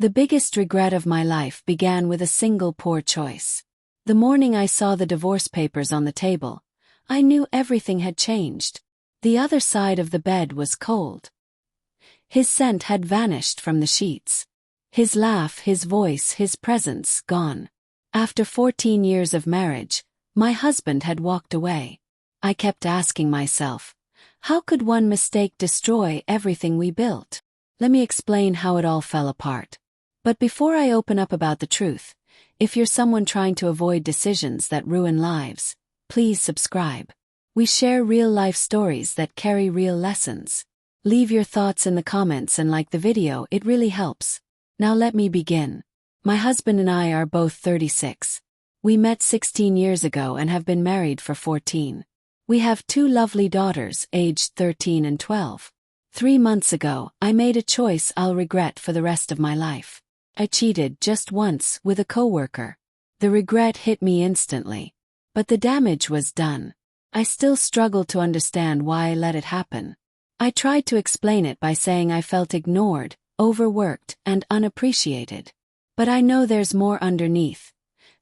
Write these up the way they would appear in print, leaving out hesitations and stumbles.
The biggest regret of my life began with a single poor choice. The morning I saw the divorce papers on the table, I knew everything had changed. The other side of the bed was cold. His scent had vanished from the sheets. His laugh, his voice, his presence, gone. After 14 years of marriage, my husband had walked away. I kept asking myself, how could one mistake destroy everything we built? Let me explain how it all fell apart. But before I open up about the truth, if you're someone trying to avoid decisions that ruin lives, please subscribe. We share real-life stories that carry real lessons. Leave your thoughts in the comments and like the video, it really helps. Now let me begin. My husband and I are both 36. We met 16 years ago and have been married for 14. We have 2 lovely daughters, aged 13 and 12. 3 months ago, I made a choice I'll regret for the rest of my life. I cheated just once with a coworker. The regret hit me instantly. But the damage was done. I still struggle to understand why I let it happen. I tried to explain it by saying I felt ignored, overworked, and unappreciated. But I know there's more underneath.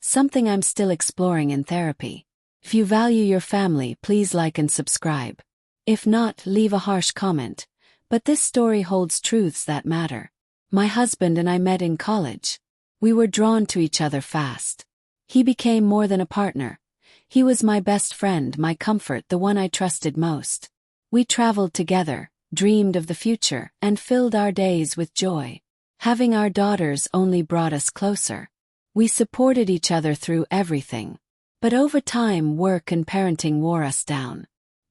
Something I'm still exploring in therapy. If you value your family, please like and subscribe. If not, leave a harsh comment. But this story holds truths that matter. My husband and I met in college. We were drawn to each other fast. He became more than a partner. He was my best friend, my comfort, the one I trusted most. We traveled together, dreamed of the future, and filled our days with joy. Having our daughters only brought us closer. We supported each other through everything. But over time, work and parenting wore us down.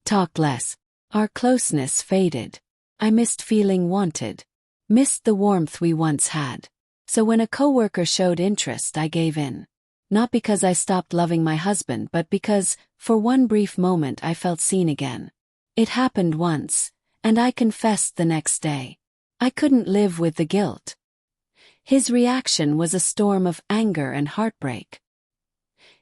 Talked less. Our closeness faded. I missed feeling wanted. Missed the warmth we once had. So when a coworker showed interest, I gave in. Not because I stopped loving my husband, but because, for one brief moment, I felt seen again. It happened once, and I confessed the next day. I couldn't live with the guilt. His reaction was a storm of anger and heartbreak.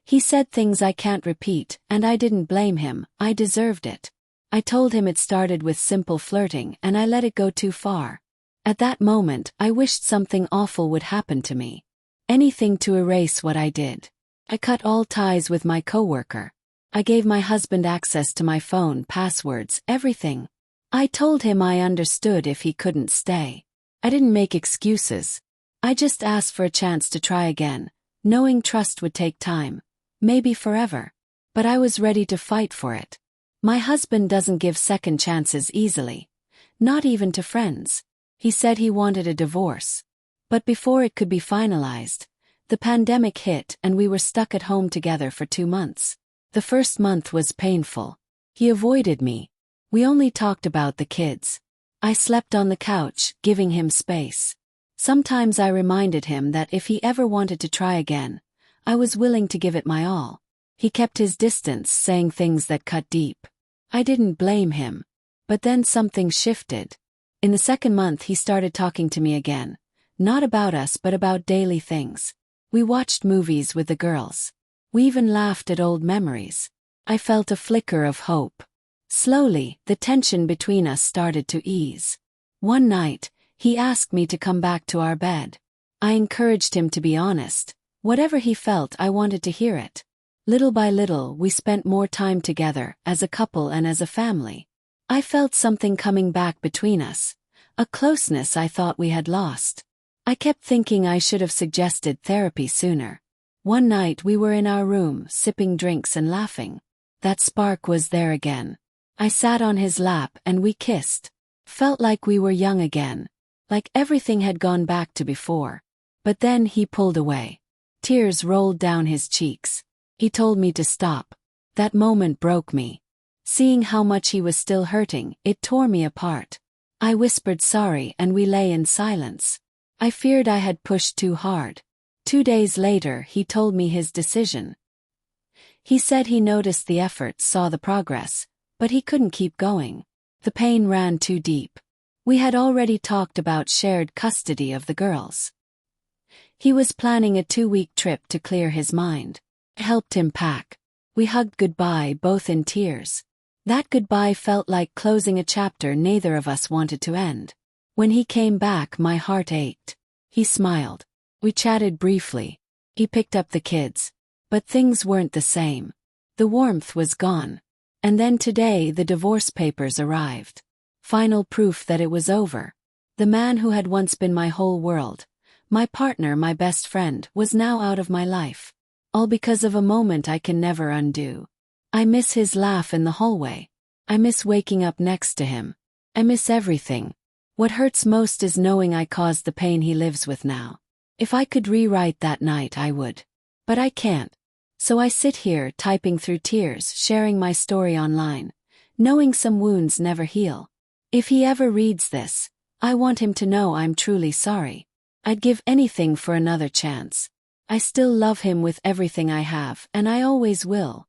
He said things I can't repeat, and I didn't blame him, I deserved it. I told him it started with simple flirting, and I let it go too far. At that moment, I wished something awful would happen to me. Anything to erase what I did. I cut all ties with my coworker. I gave my husband access to my phone, passwords, everything. I told him I understood if he couldn't stay. I didn't make excuses. I just asked for a chance to try again, knowing trust would take time, maybe forever. But I was ready to fight for it. My husband doesn't give second chances easily. Not even to friends. He said he wanted a divorce. But before it could be finalized, the pandemic hit and we were stuck at home together for 2 months. The first month was painful. He avoided me. We only talked about the kids. I slept on the couch, giving him space. Sometimes I reminded him that if he ever wanted to try again, I was willing to give it my all. He kept his distance, saying things that cut deep. I didn't blame him. But then something shifted. In the second month he started talking to me again. Not about us but about daily things. We watched movies with the girls. We even laughed at old memories. I felt a flicker of hope. Slowly, the tension between us started to ease. One night, he asked me to come back to our bed. I encouraged him to be honest. Whatever he felt, I wanted to hear it. Little by little, we spent more time together, as a couple and as a family. I felt something coming back between us. A closeness I thought we had lost. I kept thinking I should have suggested therapy sooner. One night we were in our room, sipping drinks and laughing. That spark was there again. I sat on his lap and we kissed. Felt like we were young again. Like everything had gone back to before. But then he pulled away. Tears rolled down his cheeks. He told me to stop. That moment broke me. Seeing how much he was still hurting, it tore me apart. I whispered sorry and we lay in silence. I feared I had pushed too hard. 2 days later, he told me his decision. He said he noticed the effort, saw the progress, but he couldn't keep going. The pain ran too deep. We had already talked about shared custody of the girls. He was planning a 2-week trip to clear his mind. I helped him pack. We hugged goodbye, both in tears. That goodbye felt like closing a chapter neither of us wanted to end. When he came back, my heart ached. He smiled. We chatted briefly. He picked up the kids. But things weren't the same. The warmth was gone. And then today the divorce papers arrived. Final proof that it was over. The man who had once been my whole world, my partner, my best friend, was now out of my life. All because of a moment I can never undo. I miss his laugh in the hallway. I miss waking up next to him. I miss everything. What hurts most is knowing I caused the pain he lives with now. If I could rewrite that night, I would. But I can't. So I sit here, typing through tears, sharing my story online, knowing some wounds never heal. If he ever reads this, I want him to know I'm truly sorry. I'd give anything for another chance. I still love him with everything I have, and I always will.